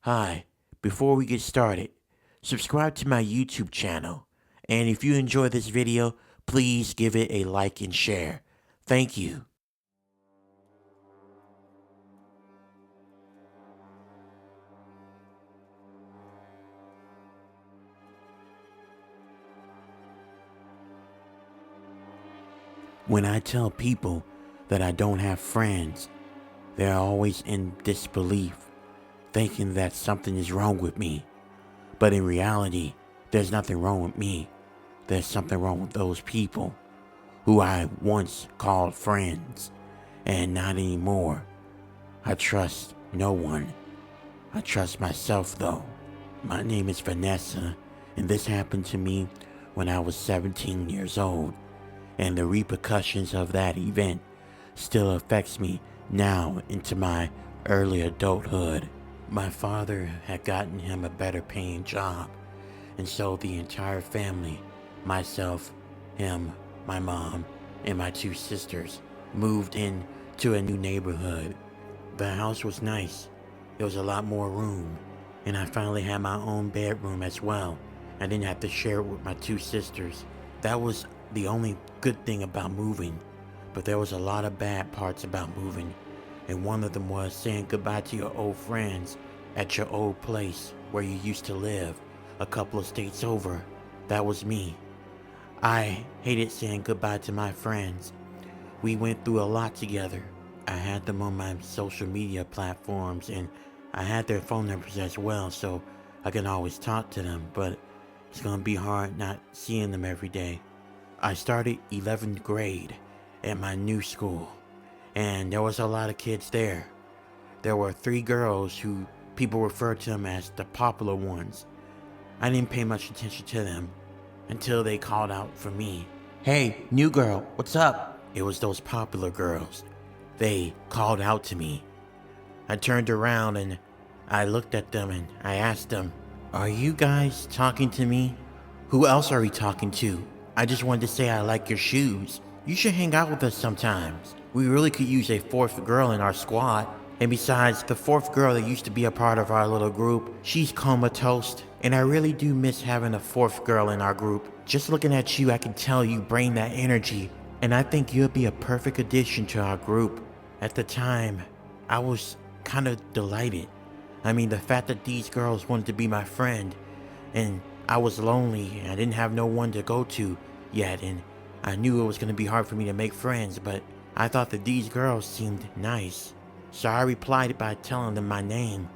Hi, before we get started, subscribe to my YouTube channel. And if you enjoy this video, please give it a like and share. Thank you. When I tell people that I don't have friends, they're always in disbelief, thinking that something is wrong with me. But in reality, there's nothing wrong with me. There's something wrong with those people who I once called friends, and not anymore. I trust no one. I trust myself though. My name is Vanessa, and this happened to me when I was 17 years old, and the repercussions of that event still affects me now into my early adulthood. My father had gotten him a better paying job, and so the entire family, myself, him, my mom, and my two sisters, moved in to a new neighborhood. The house was nice. There was a lot more room, and I finally had my own bedroom as well. I didn't have to share it with my two sisters. That was the only good thing about moving, but there was a lot of bad parts about moving, and one of them was saying goodbye to your old friends at your old place where you used to live a couple of states over. That was me. I hated saying goodbye to my friends. We went through a lot together. I had them on my social media platforms, and I had their phone numbers as well, so I can always talk to them, but it's gonna be hard not seeing them every day. I started 11th grade at my new school, and there was a lot of kids there. There were 3 girls who people referred to them as the popular ones. I didn't pay much attention to them until they called out for me. "Hey, new girl, what's up?" It was those popular girls. They called out to me. I turned around and I looked at them and I asked them, "Are you guys talking to me? Who else are we talking to? I just wanted to say I like your shoes. You should hang out with us sometimes. We really could use a 4th girl in our squad. And besides, the 4th girl that used to be a part of our little group, she's comatose. And I really do miss having a 4th girl in our group. Just looking at you, I can tell you bring that energy. And I think you'll be a perfect addition to our group." At the time, I was kind of delighted. I mean, the fact that these girls wanted to be my friend, and I was lonely, and I didn't have no one to go to yet, and I knew it was going to be hard for me to make friends, but I thought that these girls seemed nice. So I replied by telling them my name.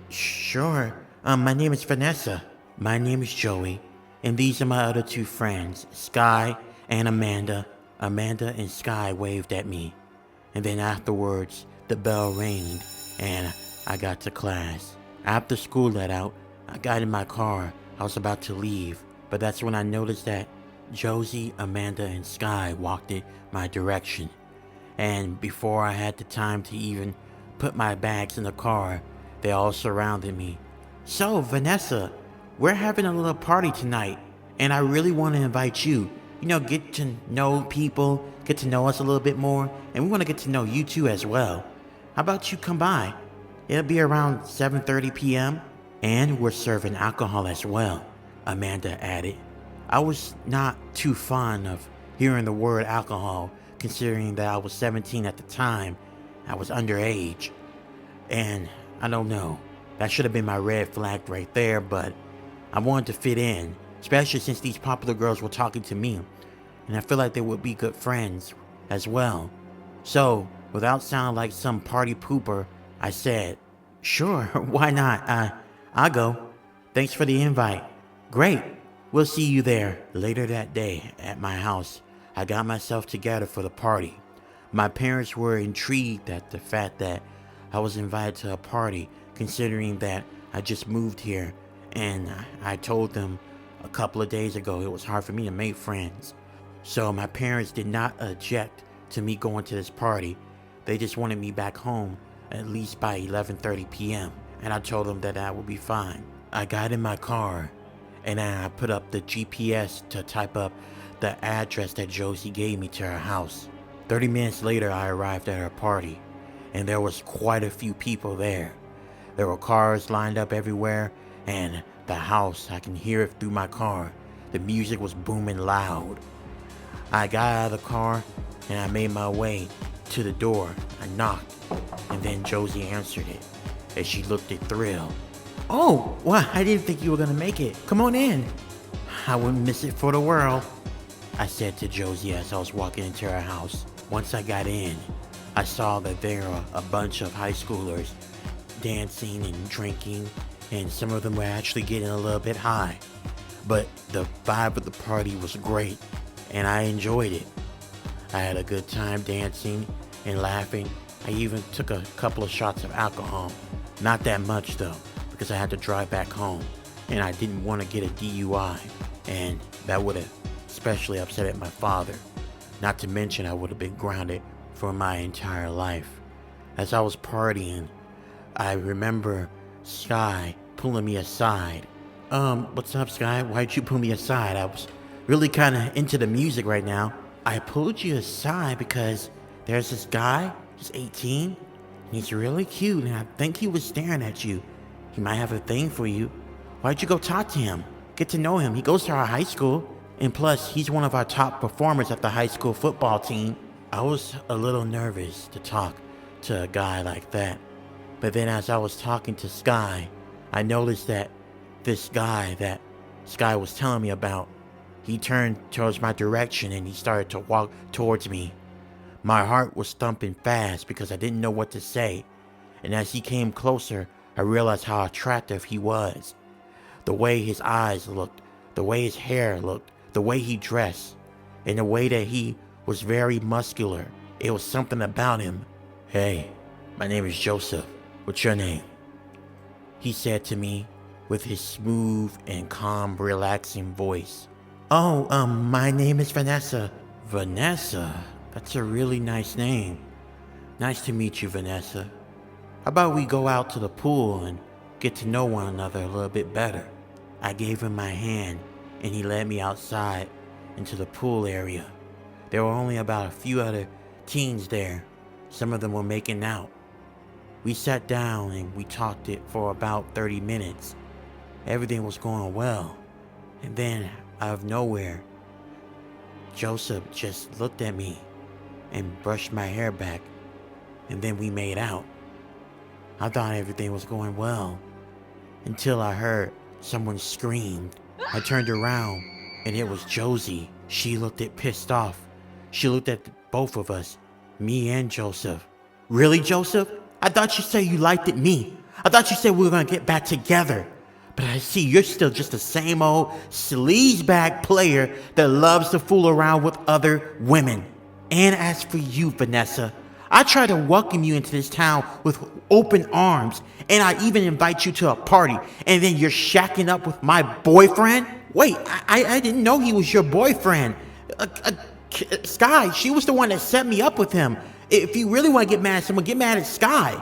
"Sure, my name is Vanessa." "My name is Joey, and these are my other 2 friends, Sky and Amanda." Amanda and Sky waved at me, and then afterwards, the bell rang, and I got to class. After school let out, I got in my car. I was about to leave, but that's when I noticed that Josie, Amanda, and Sky walked in my direction. And before I had the time to even put my bags in the car, they all surrounded me. "So, Vanessa, we're having a little party tonight, and I really want to invite you. Get to know people, get to know us a little bit more, and we want to get to know you too as well. How about you come by? It'll be around 7:30 p.m. And we're serving alcohol as well," Amanda added. I was not too fond of hearing the word alcohol, considering that I was 17 at the time. I was underage. And I don't know, that should have been my red flag right there, but I wanted to fit in, especially since these popular girls were talking to me, and I feel like they would be good friends as well. So, without sounding like some party pooper, I said, "Sure, why not? I'll go. Thanks for the invite." "Great, we'll see you there." Later that day at my house, I got myself together for the party. My parents were intrigued at the fact that I was invited to a party, considering that I just moved here, and I told them a couple of days ago it was hard for me to make friends. So my parents did not object to me going to this party. They just wanted me back home at least by 11:30 p.m. and I told them that that would be fine. I got in my car and then I put up the GPS to type up the address that Josie gave me to her house. 30 minutes later, I arrived at her party, and there was quite a few people there. There were cars lined up everywhere, and the house, I can hear it through my car. The music was booming loud. I got out of the car, and I made my way to the door. I knocked, and then Josie answered it, and she looked at thrilled. "Oh, well, I didn't think you were gonna make it. Come on in." "I wouldn't miss it for the world," I said to Josie as I was walking into her house. Once I got in, I saw that there were a bunch of high schoolers dancing and drinking, and some of them were actually getting a little bit high. But the vibe of the party was great, and I enjoyed it. I had a good time dancing and laughing. I even took a couple of shots of alcohol. Not that much though, because I had to drive back home, and I didn't want to get a DUI, and that would have especially upset my father. Not to mention I would have been grounded for my entire life. As I was partying, I remember Sky pulling me aside. What's up, Sky? Why'd you pull me aside? I was really kind of into the music right now." "I pulled you aside because there's this guy, he's 18, and he's really cute, and I think he was staring at you. He might have a thing for you. Why'd you go talk to him? Get to know him. He goes to our high school, and plus, he's one of our top performers at the high school football team." I was a little nervous to talk to a guy like that, but then as I was talking to Sky, I noticed that this guy that Sky was telling me about, he turned towards my direction and he started to walk towards me. My heart was thumping fast because I didn't know what to say, and as he came closer, I realized how attractive he was. The way his eyes looked, the way his hair looked, the way he dressed, and the way that he was very muscular. It was something about him. "Hey, my name is Joseph. What's your name?" he said to me with his smooth and calm, relaxing voice. "Oh, my name is Vanessa." "Vanessa? That's a really nice name. Nice to meet you, Vanessa. How about we go out to the pool and get to know one another a little bit better?" I gave him my hand, and he led me outside into the pool area. There were only about a few other teens there. Some of them were making out. We sat down and we talked it for about 30 minutes. Everything was going well. And then, out of nowhere, Joseph just looked at me and brushed my hair back, and then we made out. I thought everything was going well, until I heard someone scream. I turned around, and it was Josie. She looked pissed off. She looked at both of us, me and Joseph. "Really, Joseph? I thought you said you liked it me. I thought you said we were gonna get back together. But I see you're still just the same old sleazebag player that loves to fool around with other women. And as for you, Vanessa, I try to welcome you into this town with open arms, and I even invite you to a party, and then you're shacking up with my boyfriend? Wait, I didn't know he was your boyfriend. Sky, she was the one that set me up with him. If you really want to get mad at someone, get mad at Sky."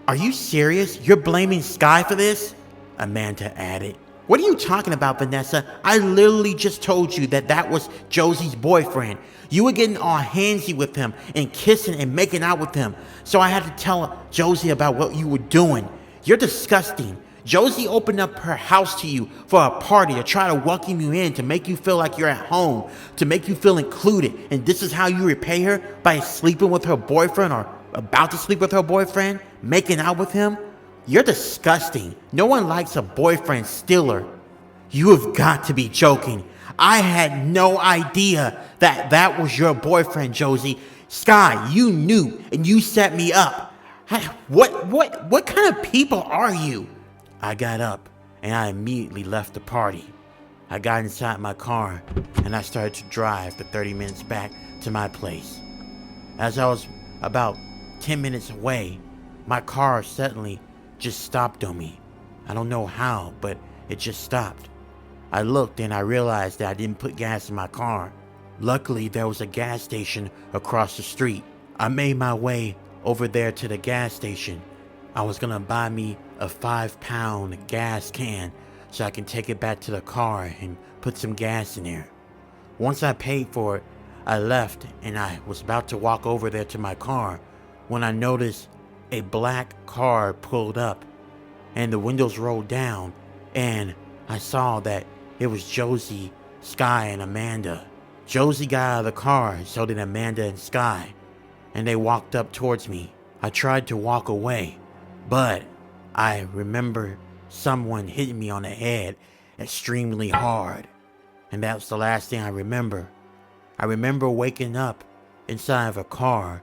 "Are you serious? You're blaming Sky for this?" Amanda added. "What are you talking about, Vanessa? I literally just told you that that was Josie's boyfriend. You were getting all handsy with him and kissing and making out with him. So I had to tell Josie about what you were doing. You're disgusting. Josie opened up her house to you for a party to try to welcome you in, to make you feel like you're at home, to make you feel included. And this is how you repay her? By sleeping with her boyfriend or about to sleep with her boyfriend? Making out with him? You're disgusting. No one likes a boyfriend stealer. You have got to be joking. I had no idea that that was your boyfriend, Josie. Sky, you knew and you set me up. What kind of people are you?" I got up and I immediately left the party. I got inside my car and I started to drive the 30 minutes back to my place. As I was about 10 minutes away, my car suddenly just stopped on me. I don't know how, but it just stopped. I looked and I realized that I didn't put gas in my car. Luckily, there was a gas station across the street. I made my way over there to the gas station. I was gonna buy me a 5-pound gas can so I can take it back to the car and put some gas in there. Once I paid for it, I left and I was about to walk over there to my car when I noticed a black car pulled up. and the windows rolled down, and I saw that it was Josie, Sky, and Amanda. Josie got out of the car, so did Amanda and Sky, and they walked up towards me. I tried to walk away, but I remember someone hitting me on the head extremely hard, and that's the last thing I remember. I remember waking up inside of a car.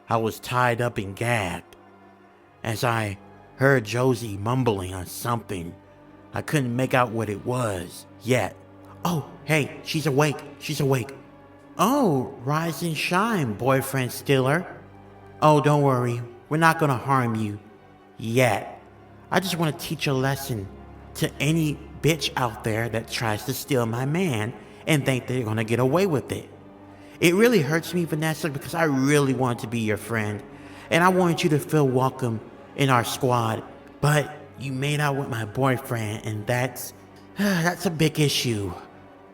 I was tied up and gagged. As I heard Josie mumbling on something, I couldn't make out what it was yet. Oh, hey, she's awake. She's awake. Oh, rise and shine, boyfriend stealer. Oh, don't worry. We're not gonna harm you yet. I just want to teach a lesson to any bitch out there that tries to steal my man and think they're gonna get away with it. It really hurts me, Vanessa, because I really want to be your friend, and I wanted you to feel welcome in our squad, but you made out with my boyfriend, and that's a big issue.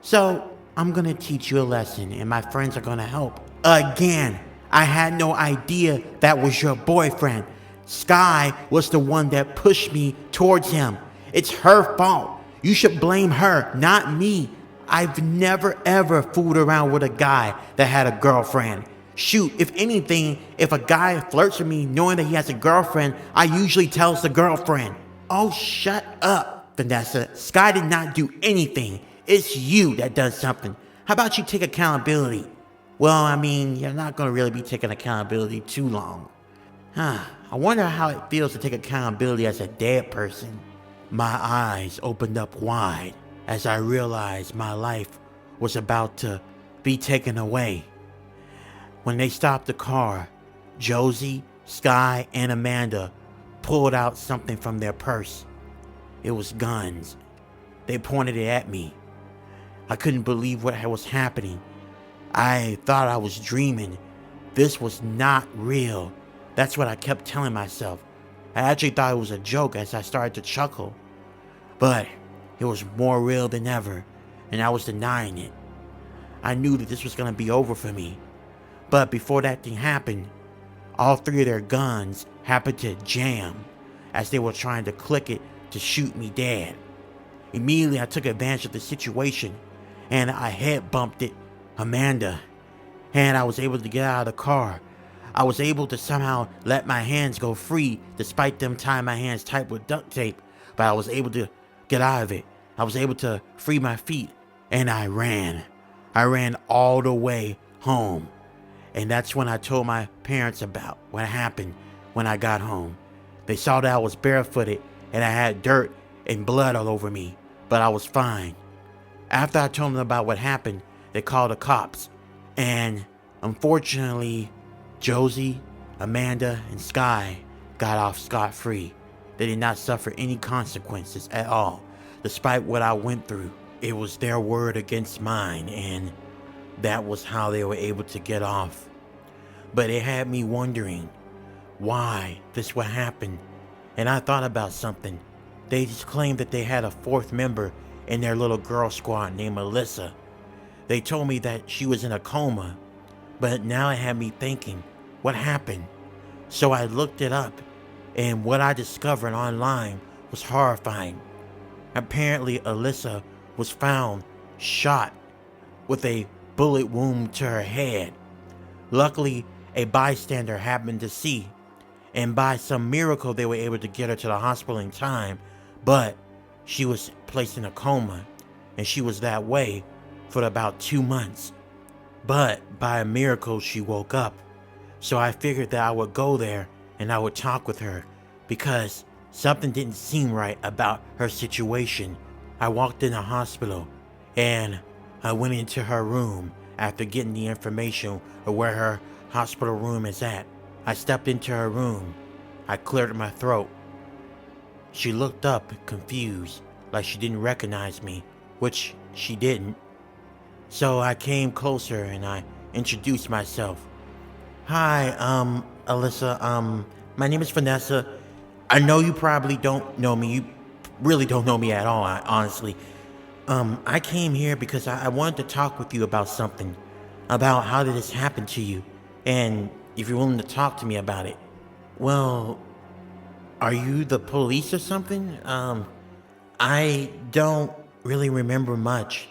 So I'm gonna teach you a lesson, and my friends are gonna help. Again, I had no idea that was your boyfriend. Sky was the one that pushed me towards him. It's her fault. You should blame her, not me. I've never ever fooled around with a guy that had a girlfriend. Shoot, if anything, if a guy flirts with me knowing that he has a girlfriend, I usually tells the girlfriend. Oh, shut up, Vanessa. Sky did not do anything. It's you that does something. How about you take accountability? Well, I mean, you're not going to really be taking accountability too long. I wonder how it feels to take accountability as a dead person. My eyes opened up wide as I realized my life was about to be taken away. When they stopped the car, Josie, Sky, and Amanda pulled out something from their purse. It was guns. They pointed it at me. I couldn't believe what was happening. I thought I was dreaming. This was not real. That's what I kept telling myself. I actually thought it was a joke as I started to chuckle. But it was more real than ever, and I was denying it. I knew that this was going to be over for me. But before that thing happened, all three of their guns happened to jam as they were trying to click it to shoot me dead. Immediately I took advantage of the situation, and I head bumped it, Amanda, and I was able to get out of the car. I was able to somehow let my hands go free despite them tying my hands tight with duct tape, but I was able to get out of it. I was able to free my feet, and I ran. I ran all the way home. And that's when I told my parents about what happened when I got home. They saw that I was barefooted and I had dirt and blood all over me, but I was fine. After I told them about what happened, they called the cops. And unfortunately, Josie, Amanda, and Sky got off scot-free. They did not suffer any consequences at all. Despite what I went through, it was their word against mine, and that was how they were able to get off. But it had me wondering why this would happen, and I thought about something. They just claimed that they had a fourth member in their little girl squad named Alyssa. They told me that she was in a coma, but now it had me thinking, what happened? So I looked it up, and what I discovered online was horrifying. Apparently, Alyssa was found shot with a bullet wound to her head. Luckily, a bystander happened to see, and by some miracle they were able to get her to the hospital in time, but she was placed in a coma, and she was that way for about 2 months. But by a miracle she woke up. So I figured that I would go there and I would talk with her, because something didn't seem right about her situation. I walked in the hospital and I went into her room after getting the information of where her hospital room is at. I stepped into her room. I cleared my throat. She looked up confused, like she didn't recognize me, which she didn't. So I came closer and I introduced myself. Hi, Alyssa, my name is Vanessa. I know you probably don't know me. You really don't know me at all, honestly. I came here because I wanted to talk with you about something. About how did this happen to you? And if you're willing to talk to me about it. Well, Are you the police or something? I don't really remember much.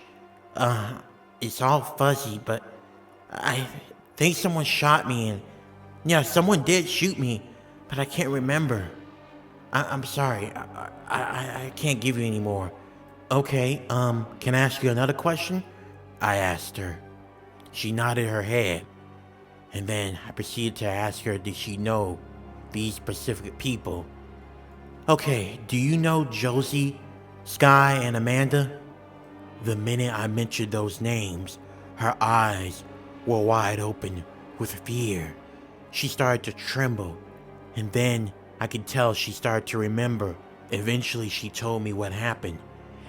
Uh, it's all fuzzy, but I think someone shot me and yeah, someone did shoot me, but I can't remember. I'm sorry. I can't give you any more. Okay, can I ask you another question? I asked her. She nodded her head, and then I proceeded to ask her, did she know these specific people? Okay, do you know Josie, Sky, and Amanda? The minute I mentioned those names, her eyes were wide open with fear. She started to tremble, and then I could tell she started to remember. Eventually, she told me what happened,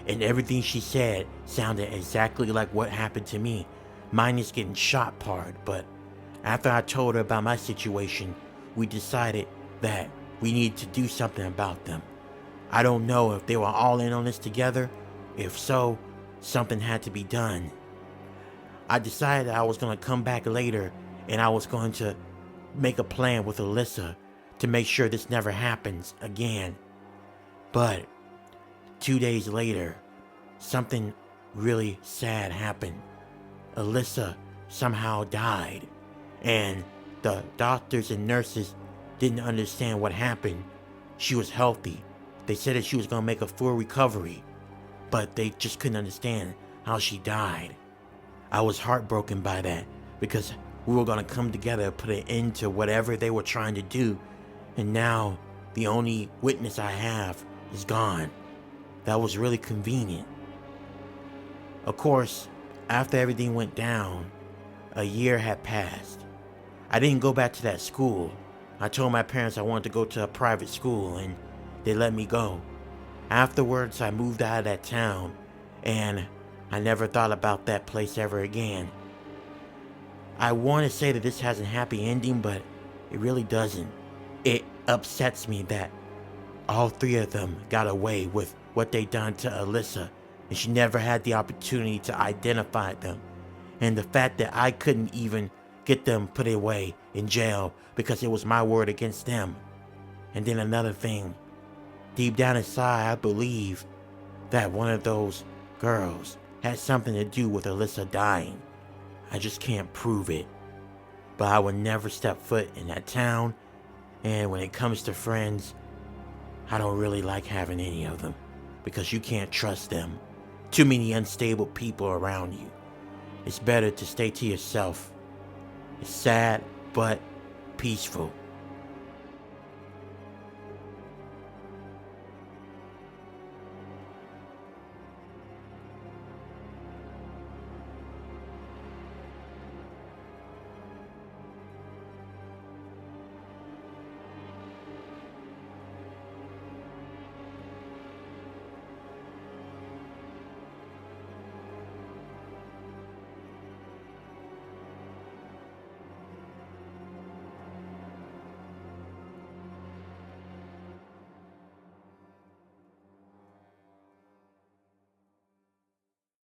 and everything she said sounded exactly like what happened to me, minus getting shot part. But after I told her about my situation, we decided that we needed to do something about them. I don't know if they were all in on this together. If so, something had to be done. I decided I was going to come back later and I was going to make a plan with Alyssa to make sure this never happens again. But 2 days later, something really sad happened. Alyssa somehow died, and the doctors and nurses didn't understand what happened. She was healthy. They said that she was going to make a full recovery, but they just couldn't understand how she died. I was heartbroken by that because we were going to come together and put an end to whatever they were trying to do, and now the only witness I have is gone. That was really convenient. Of course, after everything went down, a year had passed. I didn't go back to that school. I told my parents I wanted to go to a private school, and they let me go. Afterwards, I moved out of that town, and I never thought about that place ever again. I want to say that this has a happy ending, but it really doesn't. It upsets me that all three of them got away with what they done to Alyssa, and she never had the opportunity to identify them. And the fact that I couldn't even get them put away in jail because it was my word against them. And then another thing, deep down inside, I believe that one of those girls had something to do with Alyssa dying. I just can't prove it. But I would never step foot in that town, and when it comes to friends, I don't really like having any of them because you can't trust them. Too many unstable people around you. It's better to stay to yourself. It's sad, but peaceful.